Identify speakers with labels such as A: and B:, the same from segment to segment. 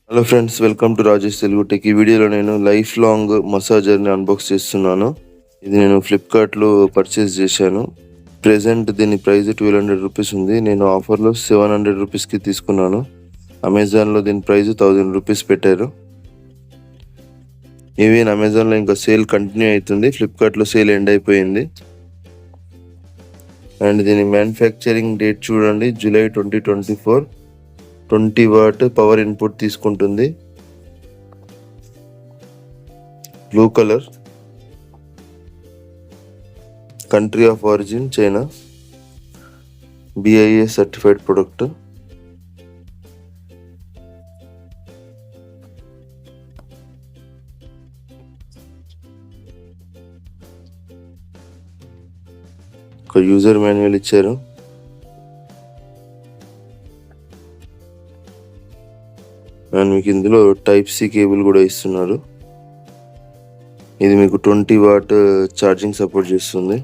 A: Hello friends, welcome to Rajesh Telugu tech. ఈ వీడియోలో నేను లైఫ్ లాంగ్ మసాజర్ని అన్బాక్స్ చేస్తున్నాను. ఇది నేను ఫ్లిప్కార్ట్లో పర్చేస్ చేశాను. ప్రెజెంట్ దీని ప్రైస్ 1200 రూపీస్ ఉంది. నేను ఆఫర్లో 700 రూపీస్కి తీసుకున్నాను. అమెజాన్లో దీని ప్రైస్ 1000 రూపీస్ పెట్టారు. ఈవెన్ అమెజాన్లో ఇంకా సేల్ కంటిన్యూ అవుతుంది. ఫ్లిప్కార్ట్లో సేల్ ఎండ్ అయిపోయింది. అండ్ దీని మ్యానుఫ్యాక్చరింగ్ డేట్ చూడండి, జూలై 2024. 20 వాట్ పవర్ ఇన్పుట్ తీసుకుంటుంది. Blue colour, country of origin China, BIA certified product. ఒక యూజర్ మాన్యువల్ ఇచ్చారు. అండ్ మీకు ఇందులో Type-C కేబుల్ కూడా ఇస్తున్నారు. ఇది మీకు 20 వాట్ ఛార్జింగ్ సపోర్ట్ చేస్తుంది.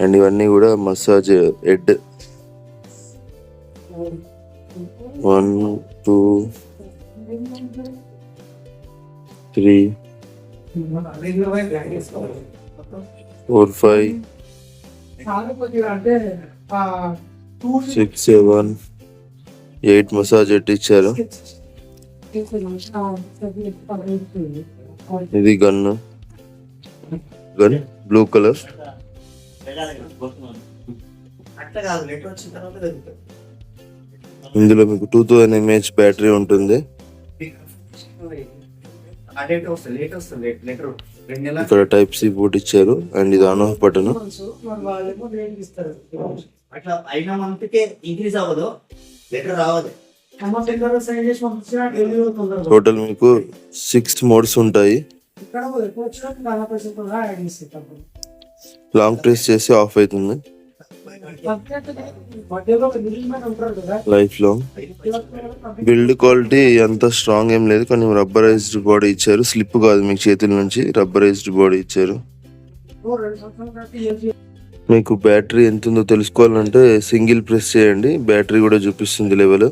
A: అండ్ ఇవన్నీ కూడా మసాజ్ హెడ్ 1 2 3 4 5 6 7 8 మసాజ్ హెడ్ ఇచ్చారు. ఇది గన్ బ్లూ కలర్. ఇందులో మీకు 2000 mAh బ్యాటరీ ఉంటుంది. ఇక్కడ Type-C పోర్ట్ ఇచ్చారు. అండ్ ఇది ఆన్ ఆఫ్ బటన్. టోటల్ మీకు 6 మోడ్స్ ఉంటాయి. లాంగ్ ప్రెస్ చేసి ఆఫ్ అవుతుంది. Life long. బిల్డ్ క్వాలిటీ అంత స్ట్రాంగ్ ఏం లేదు, కానీ రబ్బరైజ్డ్ బాడీ ఇచ్చారు. స్లిప్ కాదు, మీకు చేతుల నుంచి రబ్బరైజ్డ్ బాడీ ఇచ్చారు. మీకు బ్యాటరీ ఎంత ఉందో తెలుసుకోవాలంటే సింగిల్ ప్రెస్ చేయండి, బ్యాటరీ కూడా చూపిస్తుంది లెవెల్.